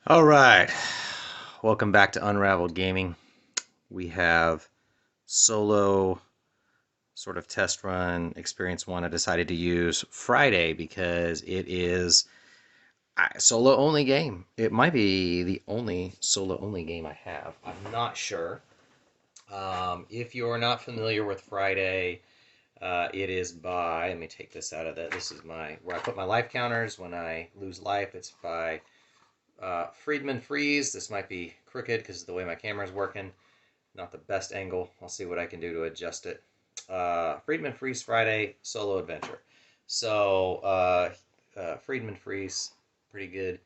All right, welcome back to Unraveled Gaming. We have solo sort of test run experience one. I decided to use Friday because it is a solo only game. It might be the only solo only game I have. I'm not sure. If you're not familiar with Friday, it is by. Let me take this out of that. This is my where I put my life counters when I lose life. It's by Friedman Freeze. This might be crooked because of the way my camera is working. Not the best angle. I'll see what I can do to adjust it. Friedman Freeze Friday solo adventure. So Friedman Freeze, pretty good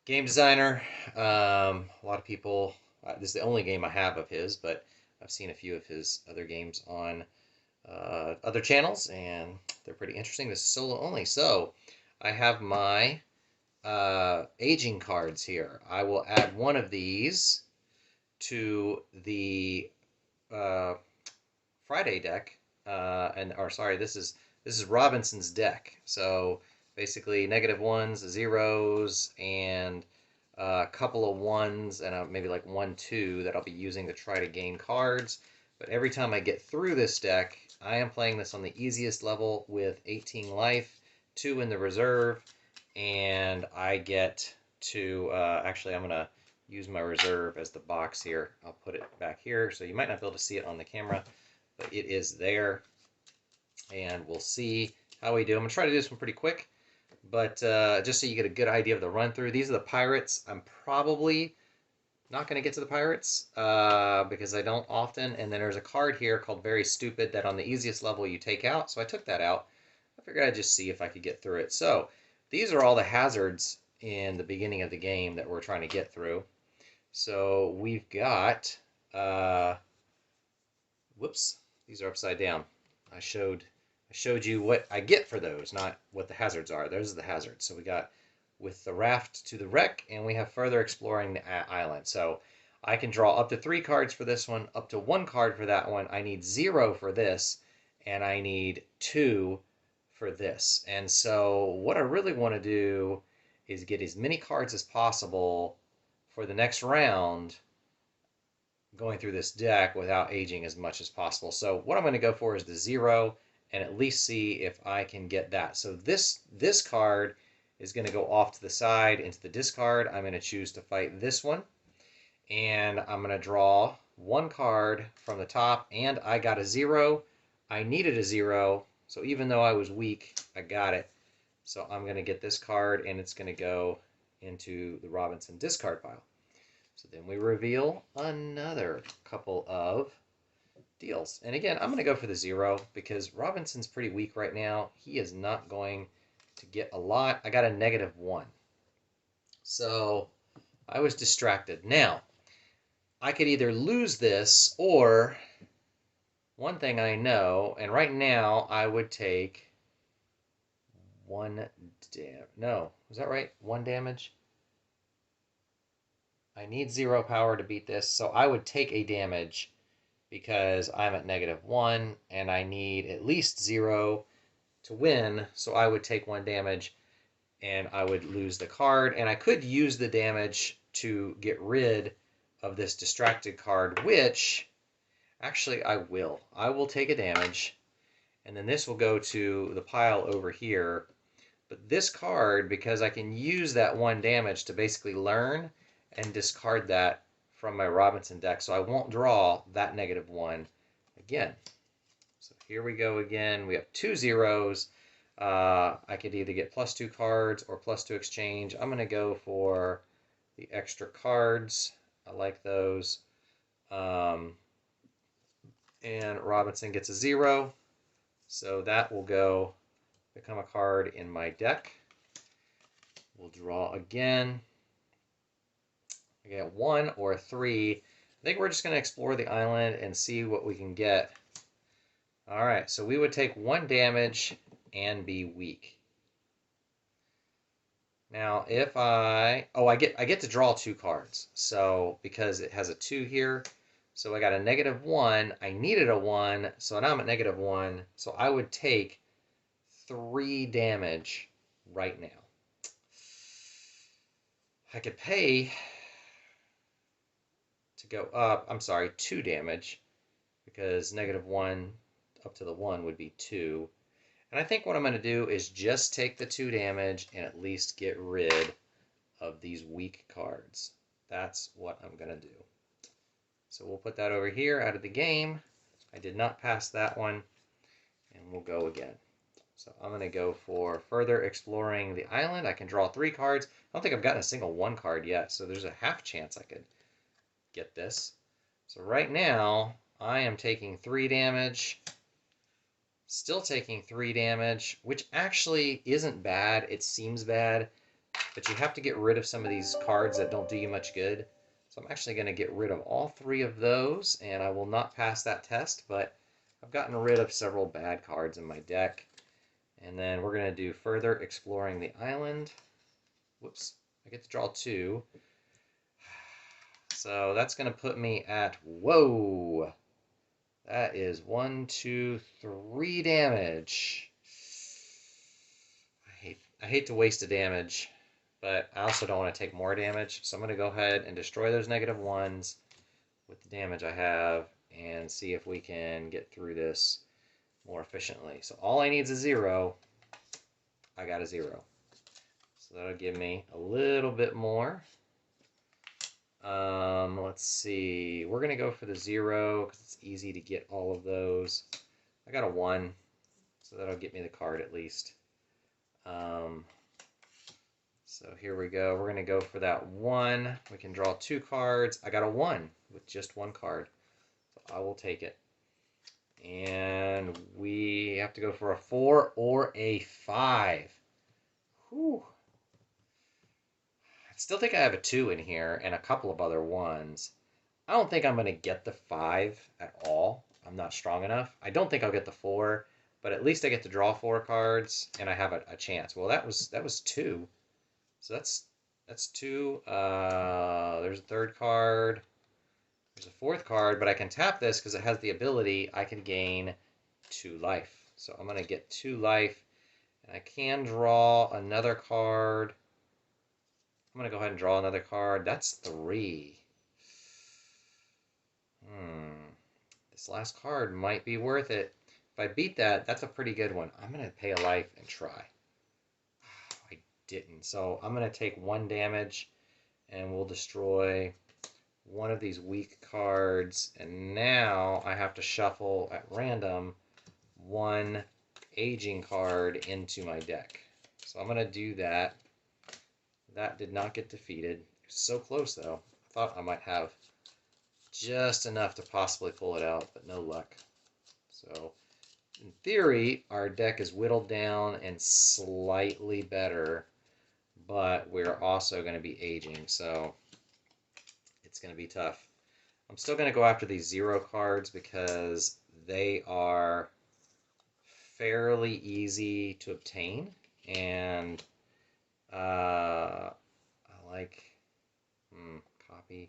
game designer. A lot of people. This is the only game I have of his, but I've seen a few of his other games on other channels, and they're pretty interesting. This is solo only, so I have my aging cards here. I will add one of these to the uh, Friday deck, this is Robinson's deck. So basically, negative ones, zeros, and a couple of ones, and maybe like 1, 2 that I'll be using to try to gain cards. But every time I get through this deck, I am playing this on the easiest level with 18 life, 2 in the reserve, and I get to actually I'm gonna use my reserve as the box here. I'll put it back here, so you might not be able to see it on the camera, but it is there, and we'll see how we do. I'm gonna try to do this one pretty quick, but just so you get a good idea of the run through. These are the pirates. I'm probably not going to get to the pirates because I don't often. And then there's a card here called Very Stupid that on the easiest level you take out. So I took that out. I figured I'd just see if I could get through it. So these are all the hazards in the beginning of the game that we're trying to get through. So we've got, whoops, these are upside down. I showed you what I get for those, not what the hazards are. Those are the hazards. So we got with the raft to the wreck, and we have further exploring the island. So I can draw up to 3 cards for this one, up to 1 card for that one. I need 0 for this, and I need 2 for this. And so what I really want to do is get as many cards as possible for the next round going through this deck without aging as much as possible. So what I'm going to go for is the 0 and at least see if I can get that. So this card is going to go off to the side into the discard. I'm going to choose to fight this one, and I'm going to draw 1 card from the top, and I got a 0. I needed a 0, so even though I was weak, I got it. So I'm going to get this card, and it's going to go into the Robinson discard pile. So then we reveal another couple of deals. And again, I'm going to go for the 0 because Robinson's pretty weak right now. He is not going to get a lot. I got a -1. So I was distracted. Now, I could either lose this or one thing I know, and right now I would take 1 no, was that right? 1 damage? I need 0 power to beat this, so I would take a damage because I'm at -1 and I need at least 0 to win, so I would take 1 damage and I would lose the card. And I could use the damage to get rid of this distracted card, which actually I will. I will take a damage, and then this will go to the pile over here. But this card, because I can use that 1 damage to basically learn and discard that from my Robinson deck, so I won't draw that -1 again. So here we go again. We have 2 zeros. I could either get +2 cards or +2 exchange. I'm going to go for the extra cards. I like those. And Robinson gets a 0. So that will go become a card in my deck. We'll draw again. I get 1 or 3. I think we're just going to explore the island and see what we can get. All right, so we would take 1 damage and be weak. Now, if I get to draw 2 cards. So because it has a 2 here, so I got a -1. I needed a 1, so now I'm at -1. So I would take 3 damage right now. I could pay to go up, I'm sorry, 2 damage, because -1 up to the 1 would be 2. And I think what I'm going to do is just take the 2 damage and at least get rid of these weak cards. That's what I'm going to do. So we'll put that over here out of the game. I did not pass that one, and we'll go again. So I'm going to go for further exploring the island. I can draw 3 cards. I don't think I've gotten a single 1 card yet, so there's a half chance I could get this. So right now, I am taking 3 damage. Still taking 3 damage, which actually isn't bad. It seems bad, but you have to get rid of some of these cards that don't do you much good. So I'm actually going to get rid of all 3 of those, and I will not pass that test, but I've gotten rid of several bad cards in my deck. And then we're going to do further exploring the island. Whoops, I get to draw 2. So that's going to put me at, whoa, that is 1, 2, 3 damage. I hate to waste a damage, but I also don't want to take more damage. So I'm going to go ahead and destroy those -1s with the damage I have and see if we can get through this more efficiently. So all I need is a 0. I got a 0. So that'll give me a little bit more. Let's see. We're going to go for the 0 because it's easy to get all of those. I got a 1, so that'll get me the card at least. So here we go. We're going to go for that 1. We can draw 2 cards. I got a 1 with just 1 card. So I will take it. And we have to go for a 4 or a 5. Whew. I still think I have a 2 in here and a couple of other 1s. I don't think I'm going to get the 5 at all. I'm not strong enough. I don't think I'll get the 4, but at least I get to draw 4 cards and I have a chance. Well, that was 2. So that's 2. There's a 3rd card. There's a 4th card, but I can tap this because it has the ability I can gain 2 life. So I'm going to get 2 life, and I can draw another card. I'm going to go ahead and draw another card. That's 3. This last card might be worth it. If I beat that, that's a pretty good one. I'm going to pay a life and try. I didn't. So I'm going to take 1 damage, and we'll destroy one of these weak cards. And now I have to shuffle at random 1 aging card into my deck. So I'm going to do that. That did not get defeated. It was so close, though. I thought I might have just enough to possibly pull it out, but no luck. So, in theory, our deck is whittled down and slightly better, but we're also going to be aging, so it's going to be tough. I'm still going to go after these 0 cards because they are fairly easy to obtain, and I like copy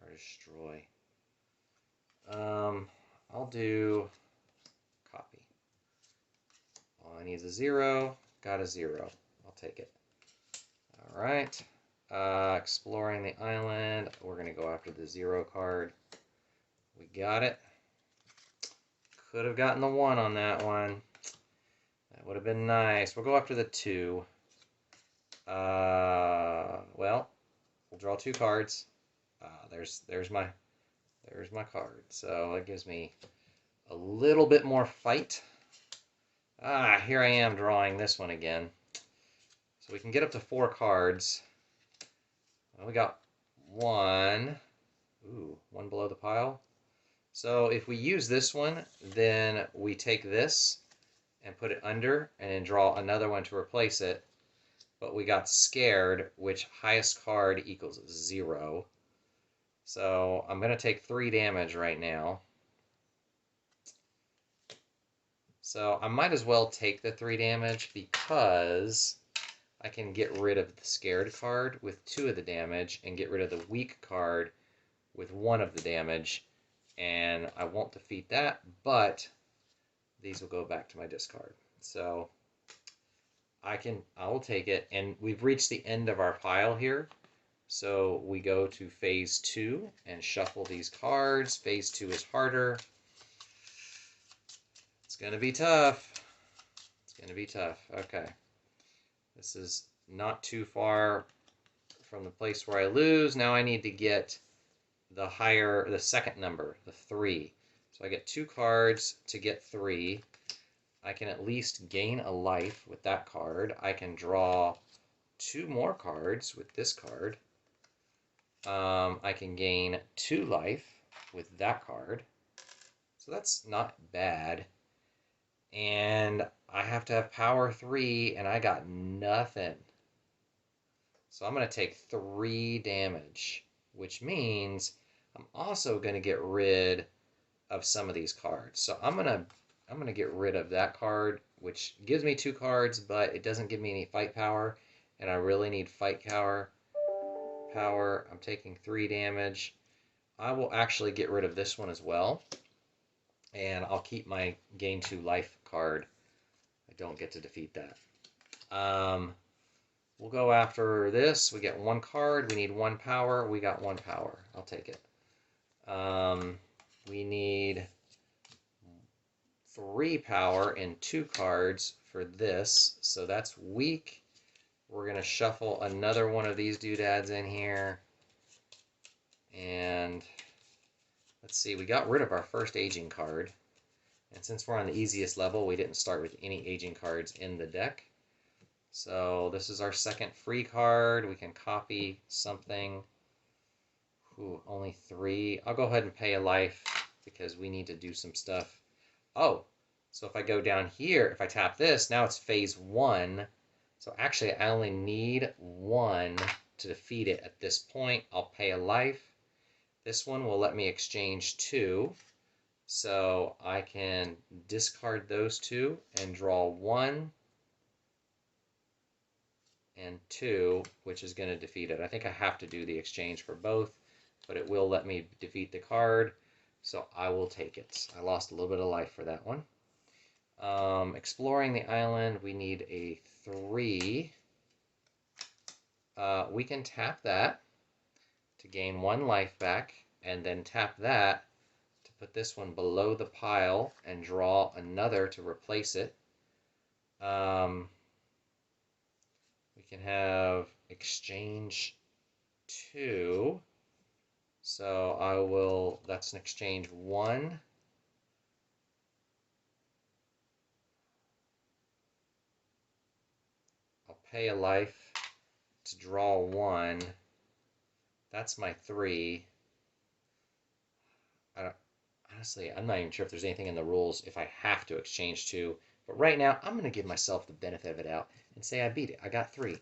or destroy. I'll do copy. All I need is a 0. Got a 0. I'll take it. All right. Exploring the island. We're going to go after the 0 card. We got it. Could have gotten the 1 on that one. That would have been nice. We'll go after the 2. Well, we'll draw 2 cards. There's my card. So that gives me a little bit more fight. Here I am drawing this one again. So we can get up to 4 cards. Well, we got 1. Ooh, 1 below the pile. So if we use this one, then we take this and put it under and then draw another one to replace it. But we got scared, which highest card equals 0. So I'm going to take 3 damage right now. So I might as well take the 3 damage because I can get rid of the scared card with 2 of the damage and get rid of the weak card with 1 of the damage. And I won't defeat that, but these will go back to my discard. So I will take it, and we've reached the end of our pile here. So we go to phase 2 and shuffle these cards. Phase 2 is harder. It's going to be tough. It's going to be tough. Okay. This is not too far from the place where I lose. Now I need to get the second number, the 3. So I get 2 cards to get 3. I can at least gain a life with that card. I can draw 2 more cards with this card. I can gain 2 life with that card. So that's not bad. And I have to have power 3, and I got nothing. So I'm going to take 3 damage, which means I'm also going to get rid of some of these cards. So I'm going to get rid of that card, which gives me 2 cards, but it doesn't give me any fight power, and I really need fight power. I'm taking 3 damage. I will actually get rid of this one as well, and I'll keep my gain 2 life card. I don't get to defeat that. We'll go after this. We get 1 card. We need 1 power. We got 1 power. I'll take it. We need 3 power and 2 cards for this, so that's weak. We're going to shuffle another one of these doodads in here. And let's see, we got rid of our first aging card. And since we're on the easiest level, we didn't start with any aging cards in the deck. So this is our second free card. We can copy something. Ooh, only 3. I'll go ahead and pay a life because we need to do some stuff. Oh, so if I go down here, if I tap this, now it's phase 1. So actually, I only need 1 to defeat it at this point. I'll pay a life. This one will let me exchange 2. So I can discard those 2 and draw 1 and 2, which is going to defeat it. I think I have to do the exchange for both, but it will let me defeat the card. So I will take it. I lost a little bit of life for that one. Exploring the island, we need a 3. We can tap that to gain 1 life back, and then tap that to put this one below the pile and draw another to replace it. We can have exchange 2. So that's an exchange 1. I'll pay a life to draw 1. That's my 3. Honestly, I'm not even sure if there's anything in the rules if I have to exchange 2. But right now, I'm going to give myself the benefit of it out and say I beat it. I got 3.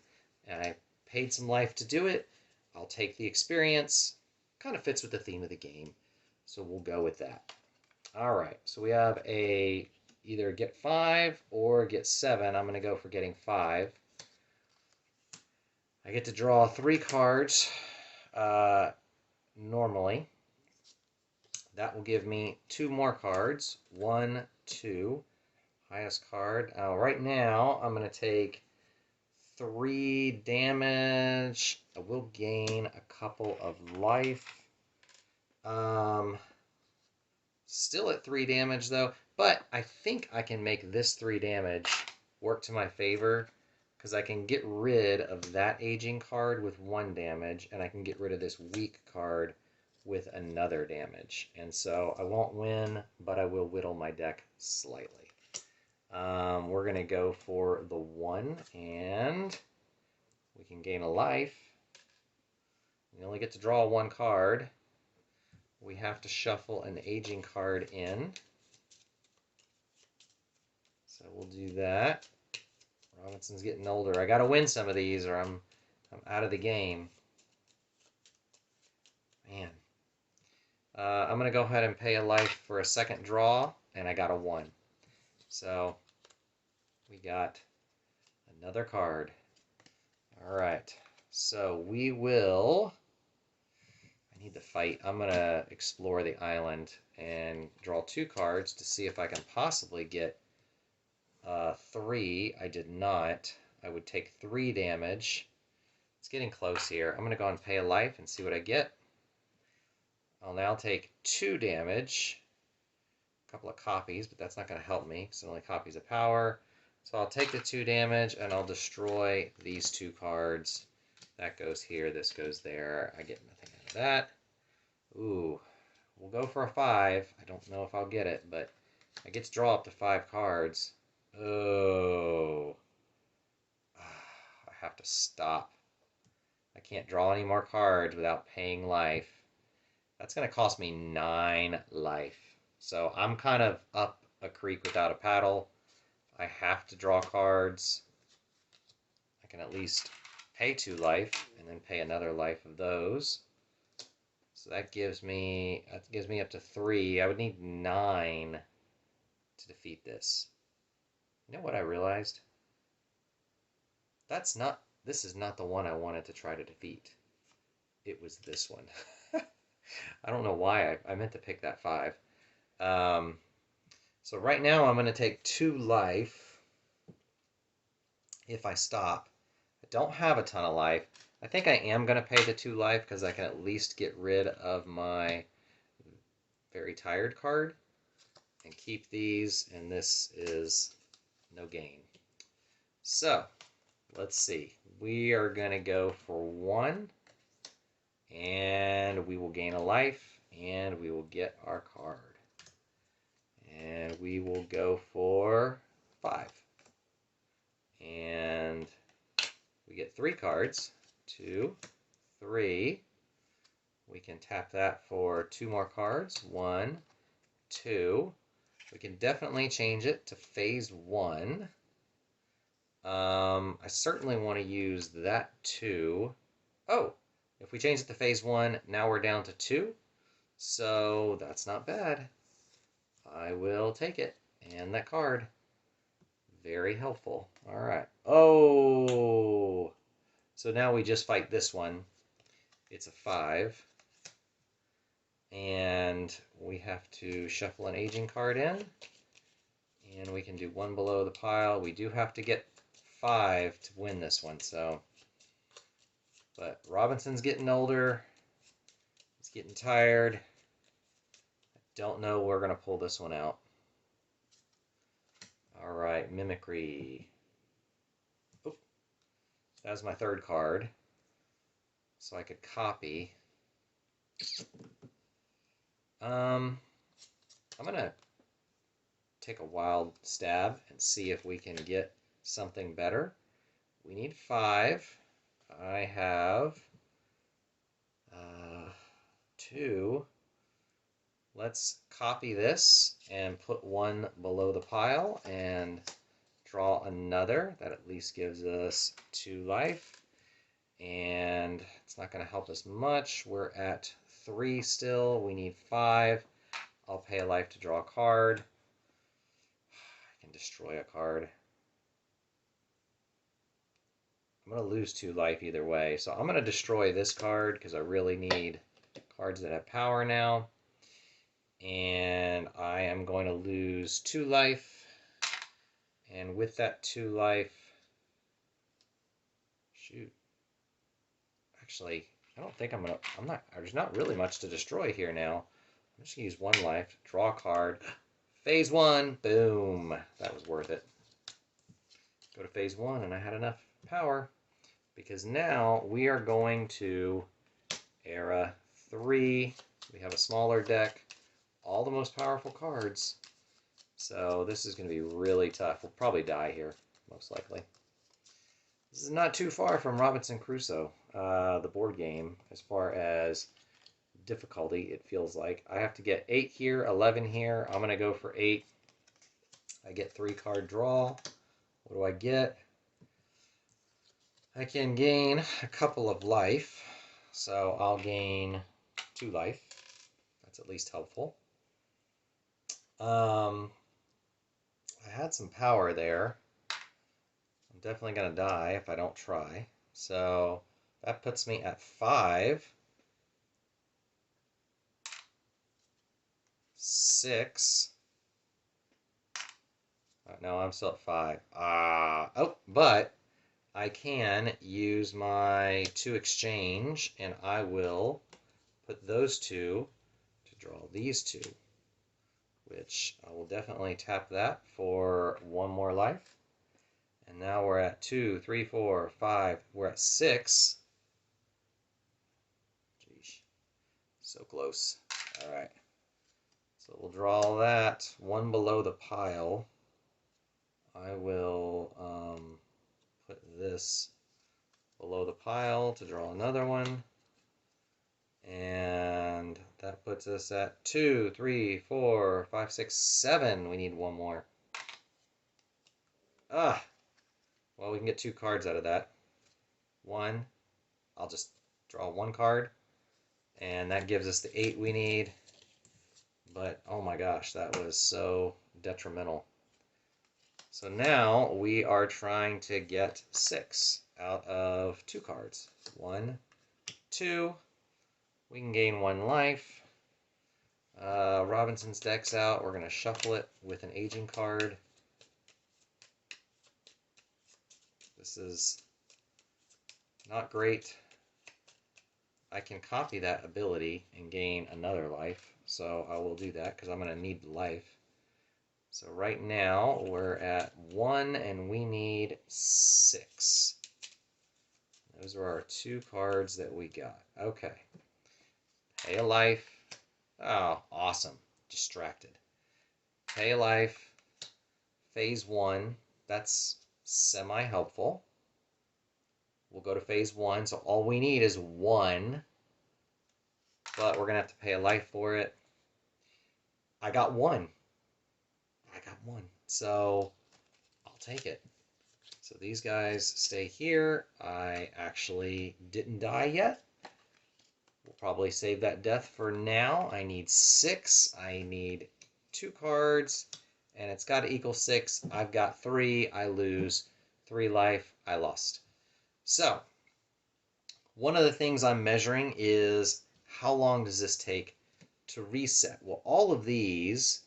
And I paid some life to do it. I'll take the experience. Kind of fits with the theme of the game. So we'll go with that. All right. So we have a either get 5 or get 7. I'm going to go for getting 5. I get to draw 3 cards normally. That will give me 2 more cards. 1, 2. Highest card. Right now, I'm going to take 3 damage. I will gain a couple of life. Still at 3 damage, though. But I think I can make this 3 damage work to my favor, because I can get rid of that aging card with 1 damage, and I can get rid of this weak card with another damage. And so I won't win, but I will whittle my deck slightly. We're going to go for the 1, and we can gain a life. We only get to draw 1 card. We have to shuffle an aging card in. So we'll do that. Robinson's getting older. I got to win some of these or I'm out of the game. Man. I'm going to go ahead and pay a life for a second draw, and I got a 1. So we got another card. All right. So we will... I need to fight. I'm going to explore the island and draw 2 cards to see if I can possibly get 3. I did not. I would take 3 damage. It's getting close here. I'm going to go and pay a life and see what I get. I'll now take 2 damage. A couple of copies, but that's not going to help me because it only copies a power. So I'll take the 2 damage and I'll destroy these 2 cards. That goes here, this goes there. I get nothing out of that. Ooh, we'll go for a 5. I don't know if I'll get it, but I get to draw up to 5 cards. Oh. I have to stop. I can't draw any more cards without paying life. That's going to cost me 9 life. So I'm kind of up a creek without a paddle. I have to draw cards. I can at least pay 2 life and then pay another life of those. So that gives me up to 3. I would need 9 to defeat this. You know what I realized? This is not the one I wanted to try to defeat. It was this one. I don't know why I meant to pick that 5. So right now I'm going to take 2 life if I stop. I don't have a ton of life. I think I am going to pay the 2 life because I can at least get rid of my very tired card and keep these, and this is no gain. So let's see. We are going to go for 1, and we will gain a life, and we will get our card. And we will go for 5. And we get 3 cards. 2, 3. We can tap that for 2 more cards. 1, 2. We can definitely change it to phase 1. I certainly want to use that 2. Oh, if we change it to phase 1, now we're down to 2. So that's not bad. I will take it. And that card. Very helpful. All right. Oh! So now we just fight this one. It's a 5. And we have to shuffle an aging card in. And we can do 1 below the pile. We do have to get 5 to win this one. So, but Robinson's getting older. He's getting tired. I don't know we're going to pull this one out. All right, Mimicry. Oh, that was my 3rd card. So I could copy. I'm going to take a wild stab and see if we can get something better. We need 5. I have 2. Let's copy this and put 1 below the pile and draw another. That at least gives us 2 life. And it's not going to help us much. We're at 3 still. We need 5. I'll pay a life to draw a card. I can destroy a card. I'm going to lose 2 life either way. So I'm going to destroy this card because I really need cards that have power now. And I am going to lose 2 life. And with that 2 life, shoot. Actually, I don't think there's not really much to destroy here now. I'm just going to use 1 life, draw a card. Phase 1, boom. That was worth it. Go to phase 1, and I had enough power. Because now we are going to era 3. We have a smaller deck. All the most powerful cards. So this is going to be really tough. We'll probably die here, most likely. This is not too far from Robinson Crusoe, the board game, as far as difficulty, it feels like. I have to get 8 here, 11 here. I'm going to go for 8. I get 3 card draw. What do I get? I can gain a couple of life. So I'll gain 2 life. That's at least helpful. I had some power there. I'm definitely going to die if I don't try. So that puts me at 5. 6. No, I'm still at 5. Oh, but I can use my 2 exchange, and I will put those 2 to draw these 2, which I will definitely tap that for 1 more life. And now we're at 2, 3, 4, 5. We're at 6. Jeez, so close. All right. So we'll draw that 1 below the pile. I will put this below the pile to draw another one. And that puts us at 2, 3, 4, 5, 6, 7. We need 1 more. Well, we can get 2 cards out of that. 1. I'll just draw 1 card. And that gives us the 8 we need. But, oh my gosh, that was so detrimental. So now we are trying to get 6 out of 2 cards. 1, 2. We can gain 1 life. Robinson's deck's out. We're going to shuffle it with an aging card. This is not great. I can copy that ability and gain another life. So I will do that because I'm going to need life. So right now we're at 1 and we need 6. Those are our 2 cards that we got. Okay. Pay a life. Oh, awesome. Distracted. Pay a life. Phase 1. That's semi-helpful. We'll go to phase 1. So all we need is 1. But we're going to have to pay a life for it. I got 1. I got 1. So I'll take it. So these guys stay here. I actually didn't die yet. We'll probably save that death for now. I need 6. I need 2 cards. And it's got to equal 6. I've got 3. I lose 3 life. I lost. So one of the things I'm measuring is how long does this take to reset? Well, all of these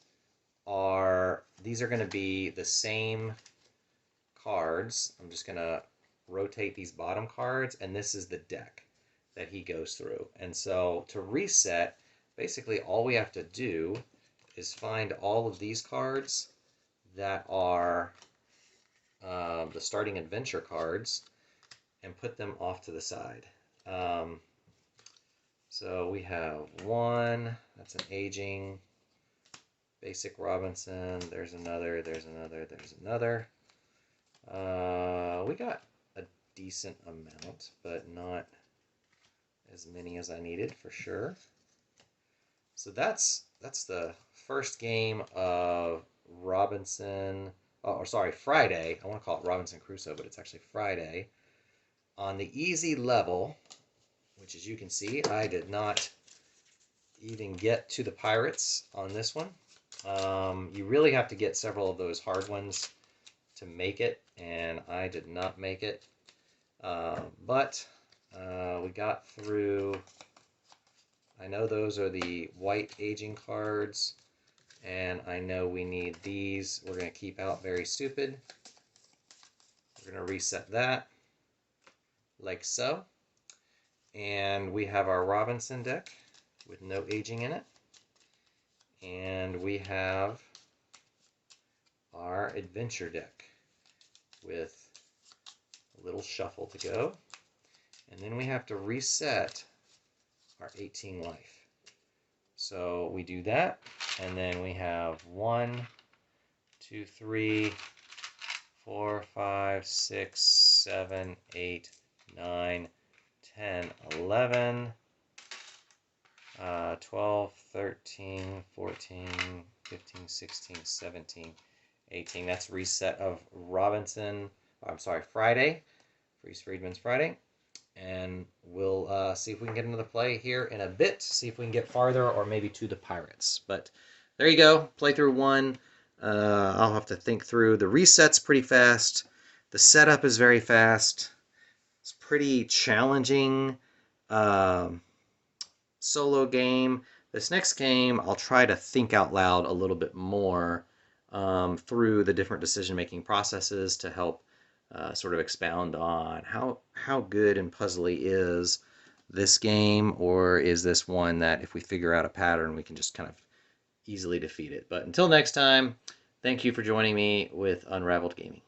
are going to be the same cards. I'm just going to rotate these bottom cards, and this is the deck that he goes through. And so to reset, basically all we have to do is find all of these cards that are the starting adventure cards and put them off to the side. So we have 1, that's an aging, basic Robinson, there's another, there's another, there's another. We got a decent amount, but not as many as I needed for sure. So that's the first game of Robinson, or sorry, Friday. I want to call it Robinson Crusoe, but it's actually Friday. On the easy level, which as you can see, I did not even get to the pirates on this one. You really have to get several of those hard ones to make it, and I did not make it. But we got through. I know those are the white aging cards, and I know we need these. We're going to keep out Very Stupid. We're going to reset that like so. And we have our Robinson deck with no aging in it. And we have our adventure deck with a little shuffle to go. And then we have to reset our 18 life. So we do that, and then we have 1, 2, 3, 4, 5, 6, 7, 8, 9, 10, 11, 12, 13, 14, 15, 16, 17, 18. That's reset of Robinson. I'm sorry, Friday. Freeze Friedman's Friday. And we'll see if we can get another play here in a bit, see if we can get farther or maybe to the pirates. But there you go, playthrough 1. I'll have to think through. The reset's pretty fast. The setup is very fast. It's pretty challenging solo game. This next game, I'll try to think out loud a little bit more through the different decision-making processes to help sort of expound on how good and puzzly is this game, or is this one that if we figure out a pattern, we can just kind of easily defeat it. But until next time, thank you for joining me with Unraveled Gaming.